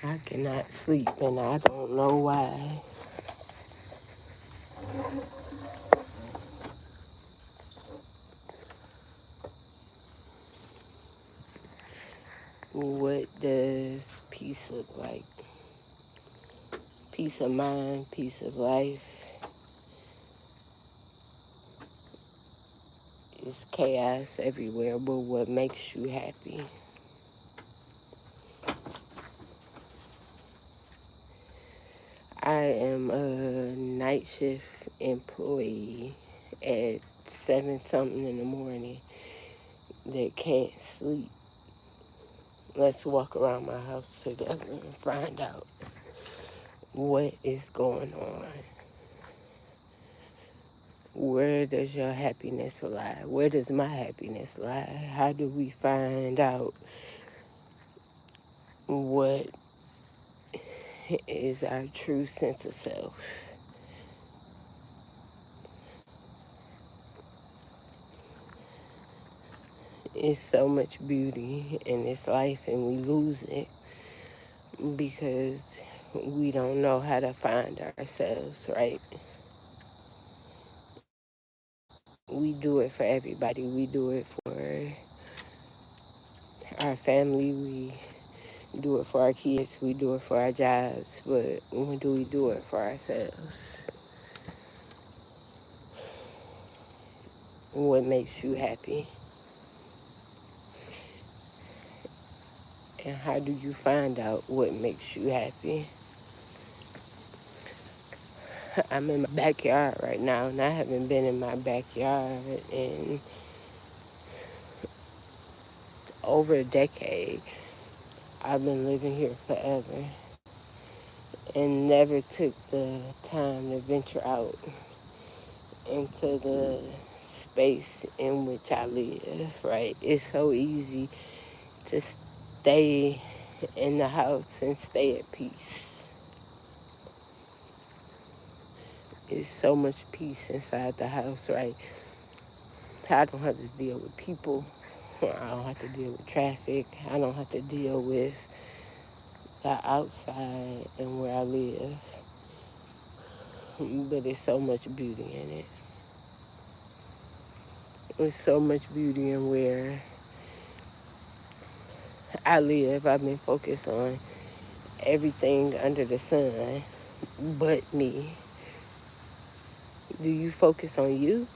I cannot sleep, and I don't know why. What does peace look like? Peace of mind, peace of life. It's chaos everywhere, but what makes you happy? I am a night shift employee at 7 something in the morning that can't sleep. Let's walk around my house together and find out what is going on. Where does your happiness lie? Where does my happiness lie? How do we find out what is our true sense of self? It's so much beauty in this life, and we lose it because we don't know how to find ourselves, right? We do it for everybody. We do it for our family. We do it for our kids. We do it for our jobs. But when do we do it for ourselves? What makes you happy? And how do you find out what makes you happy? I'm in my backyard right now, and I haven't been in my backyard in over a decade. I've been living here forever and never took the time to venture out into the space in which I live, right? It's so easy to stay in the house and stay at peace. There's so much peace inside the house, right? I don't have to deal with people. I don't have to deal with traffic. I don't have to deal with the outside and where I live. But there's so much beauty in it. There's so much beauty in where I live. I've been focused on everything under the sun but me. Do you focus on you?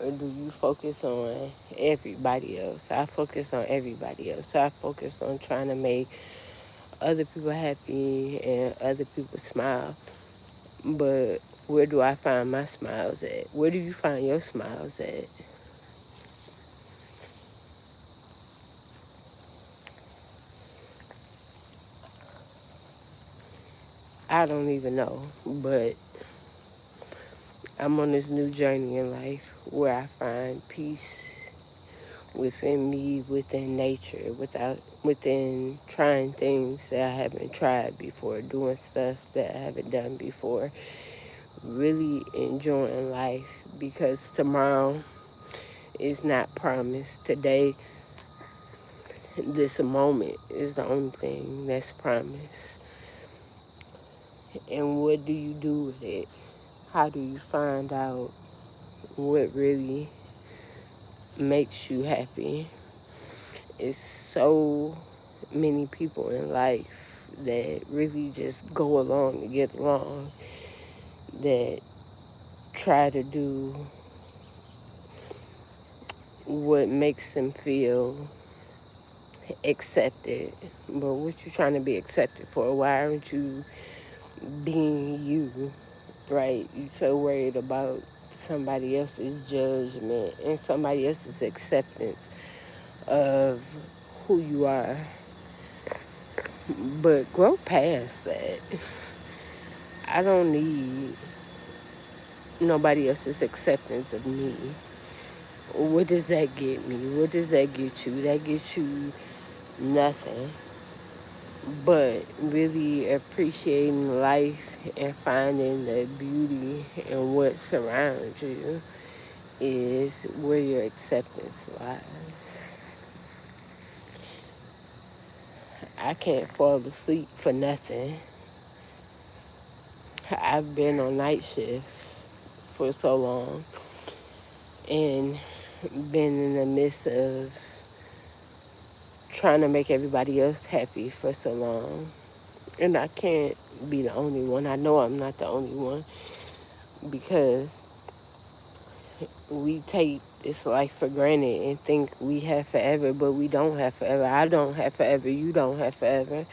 Or do you focus on everybody else? I focus on everybody else. So I focus on trying to make other people happy and other people smile. But where do I find my smiles at? Where do you find your smiles at? I don't even know, but I'm on this new journey in life where I find peace within me, within nature, within trying things that I haven't tried before, doing stuff that I haven't done before, really enjoying life because tomorrow is not promised. Today, this moment is the only thing that's promised. And what do you do with it? How do you find out what really makes you happy? It's so many people in life that really just go along to get along, that try to do what makes them feel accepted. But what you trying to be accepted for? Why aren't you being you, right? You so worried about somebody else's judgment and somebody else's acceptance of who you are. But grow past that. I don't need nobody else's acceptance of me. What does that get me? What does that get you? That gets you nothing. But really appreciating life and finding the beauty in what surrounds you is where your acceptance lies. I can't fall asleep for nothing. I've been on night shift for so long and been in the midst of trying to make everybody else happy for so long. And I can't be the only one. I know I'm not the only one because we take this life for granted and think we have forever, but we don't have forever. I don't have forever. You don't have forever.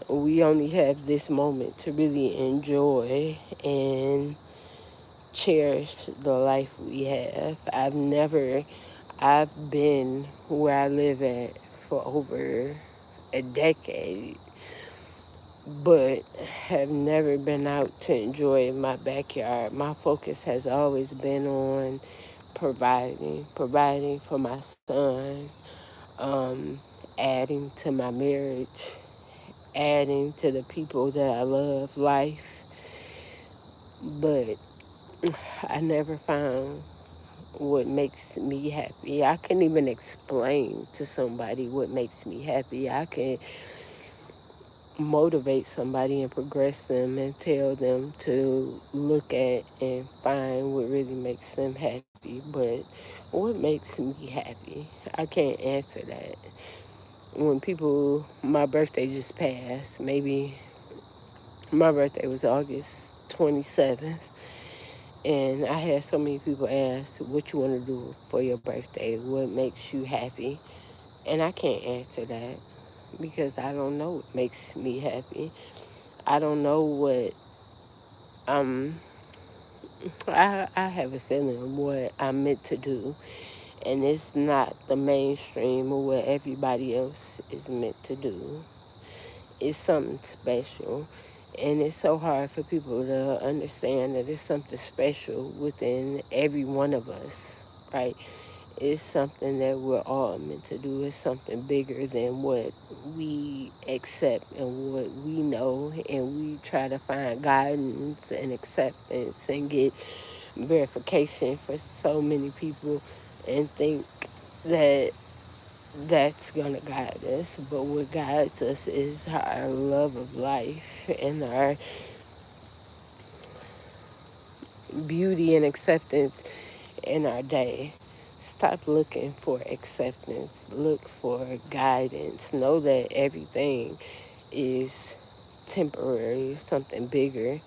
We only have this moment to really enjoy and cherish the life we have. I've been where I live at for over a decade, but have never been out to enjoy my backyard. My focus has always been on providing for my son, um, adding to my marriage, adding to the people that I love, life. But I never found what makes me happy. I couldn't even explain to somebody what makes me happy. I can motivate somebody and progress them and tell them to look at and find what really makes them happy. But what makes me happy? I can't answer that. When people, my birthday just passed, maybe my birthday was August 27th, and I had so many people ask what you want to do for your birthday, what makes you happy, and I can't answer that because I don't know what makes me happy. I don't know what um I have a feeling of what I'm meant to do, and it's not the mainstream of what everybody else is meant to do. It's something special, and it's so hard for people to understand that it's something special within every one of us, right? It's something that we're all meant to do. It's something bigger than what we accept and what we know, and we try to find guidance and acceptance and get verification for so many people and think that that's going to guide us. But what guides us is our love of life and our beauty and acceptance in our day. Stop looking for acceptance. Look for guidance. Know that everything is temporary, something bigger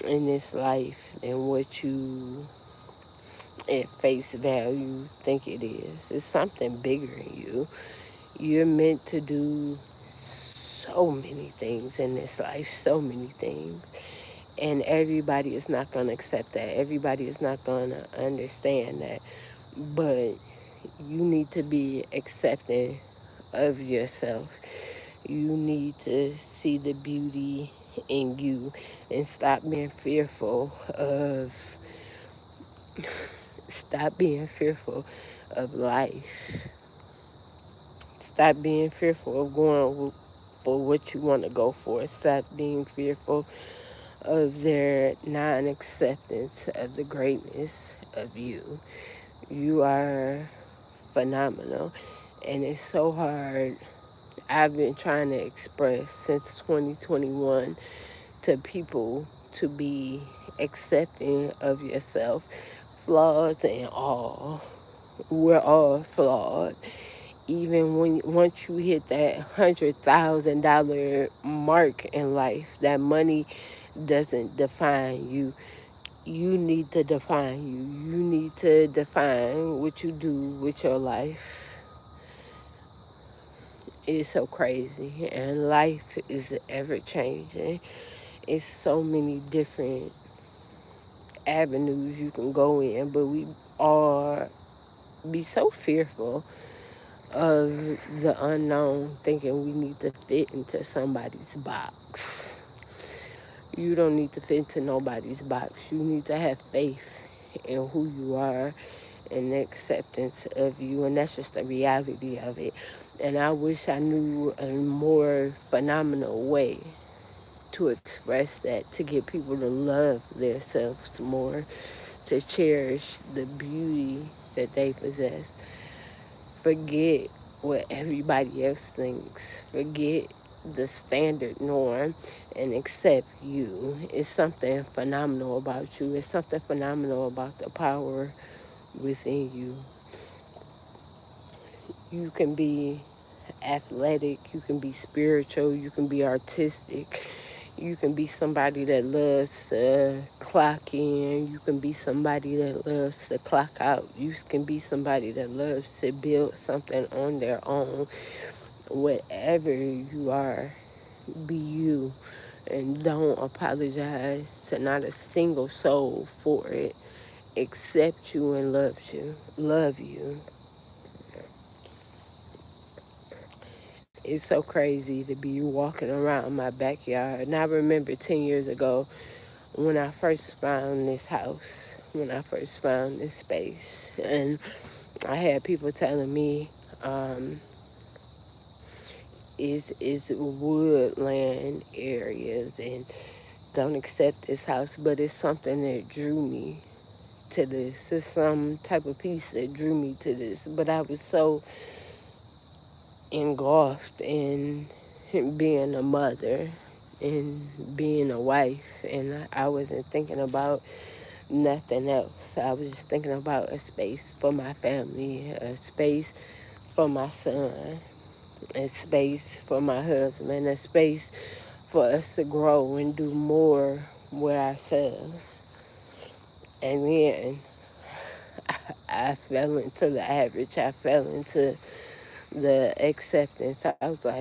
in this life than what you at face value think it is. It's something bigger in you. You're meant to do so many things in this life, so many things. And everybody is not going to accept that. Everybody is not going to understand that. But you need to be accepting of yourself. You need to see the beauty in you and stop being fearful of life. Stop being fearful of going for what you want to go for. Stop being fearful of their non-acceptance of the greatness of you. You are phenomenal, and it's so hard. I've been trying to express since 2021 to people to be accepting of yourself, flaws and all. We're all flawed. Even when once you hit that $100,000 mark in life, that money doesn't define you. You need to define you. You need to define what you do with your life. It's so crazy, and life is ever changing. It's so many different avenues you can go in, but we all be so fearful of the unknown, thinking we need to fit into somebody's box. You don't need to fit into nobody's box. You need to have faith in who you are and the acceptance of you, and that's just the reality of it. And I wish I knew a more phenomenal way to express that, to get people to love themselves more, to cherish the beauty that they possess. Forget what everybody else thinks. Forget the standard norm and accept you. It's something phenomenal about you. It's something phenomenal about the power within you. You can be athletic, you can be spiritual, you can be artistic, you can be somebody that loves to clock in, you can be somebody that loves to clock out, you can be somebody that loves to build something on their own. Whatever you are, be you, and don't apologize to not a single soul for it. Accept you and love you. It's so crazy to be walking around my backyard. And I remember 10 years ago when I first found this house, when I first found this space. And I had people telling me, um, is woodland areas and don't accept this house, but it's something that drew me to this. It's some type of piece that drew me to this. But I was so engulfed in being a mother and being a wife, and I wasn't thinking about nothing else. I was just thinking about a space for my family, a space for my son, a space for my husband, a space for us to grow and do more with ourselves. And then I fell into the average. I fell into the acceptance. I was like,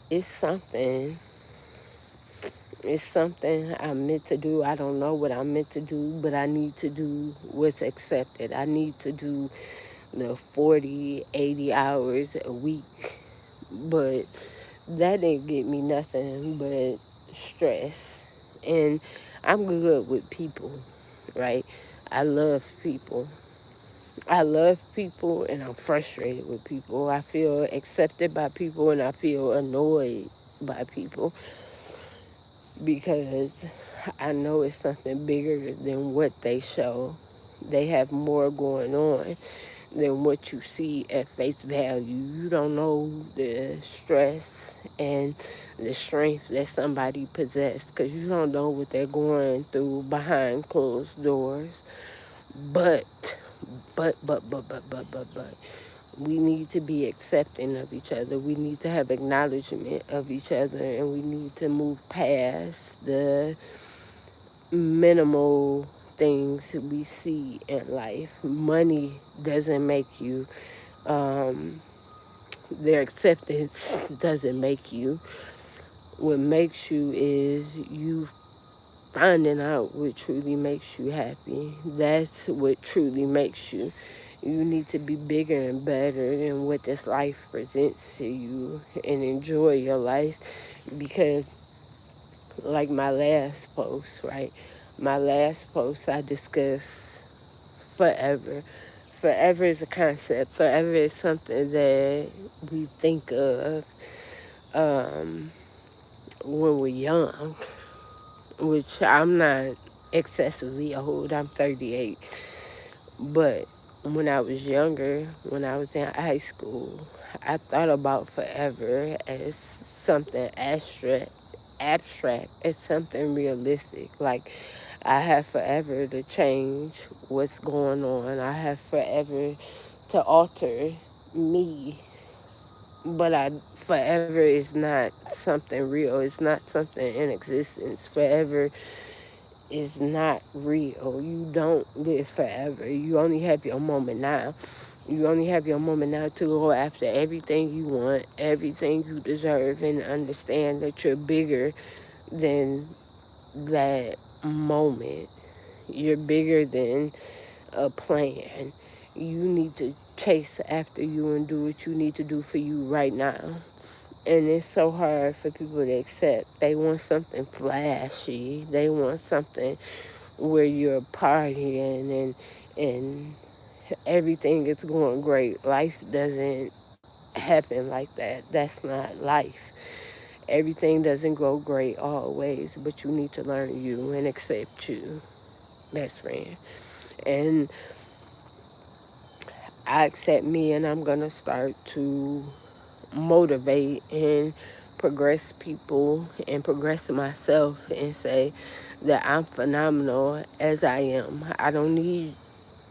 it's something it's something I'm meant to do. I don't know what I'm meant to do, but I need to do what's accepted. I need to do the 40, 80 hours a week. But that didn't get me nothing but stress. And I'm good with people, right? I love people. I love people and I'm frustrated with people. I feel accepted by people and I feel annoyed by people because I know it's something bigger than what they show. They have more going on than what you see at face value. You don't know the stress and the strength that somebody possesses because you don't know what they're going through behind closed doors. But, but, we need to be accepting of each other. We need to have acknowledgement of each other, and we need to move past the minimal things we see in life. Money doesn't make you. Um, their acceptance doesn't make you. What makes you is you finding out what truly makes you happy. That's what truly makes you. You need to be bigger and better than what this life presents to you and enjoy your life because, like my last post, right? My last post, I discussed forever. Forever is a concept. Forever is something that we think of um, when we're young, which I'm not excessively old. I'm 38. But when I was younger, when I was in high school, I thought about forever as something abstract, as something realistic. Like I have forever to change what's going on. I have forever to alter me. But I forever is not something real. It's not something in existence. Forever is not real. You don't live forever. You only have your moment now. You only have your moment now to go after everything you want, everything you deserve, and understand that you're bigger than that moment. You're bigger than a plan. You need to chase after you and do what you need to do for you right now. And it's so hard for people to accept. They want something flashy. They want something where you're partying and everything is going great. Life doesn't happen like that. That's not life. Everything doesn't go great always, but you need to learn you and accept you, best friend. And I accept me, and I'm going to start to motivate and progress people and progress myself and say that I'm phenomenal as I am. I don't need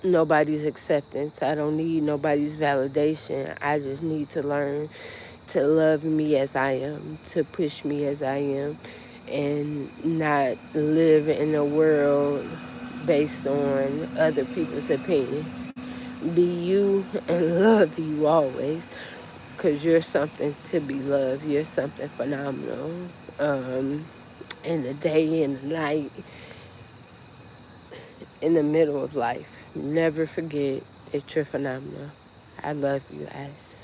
nobody's acceptance. I don't need nobody's validation. I just need to learn to love me as I am, to push me as I am, and not live in a world based on other people's opinions. Be you and love you always, because you're something to be loved. You're something phenomenal. Um, in the day, in the night, in the middle of life. Never forget that you're phenomenal. I love you guys.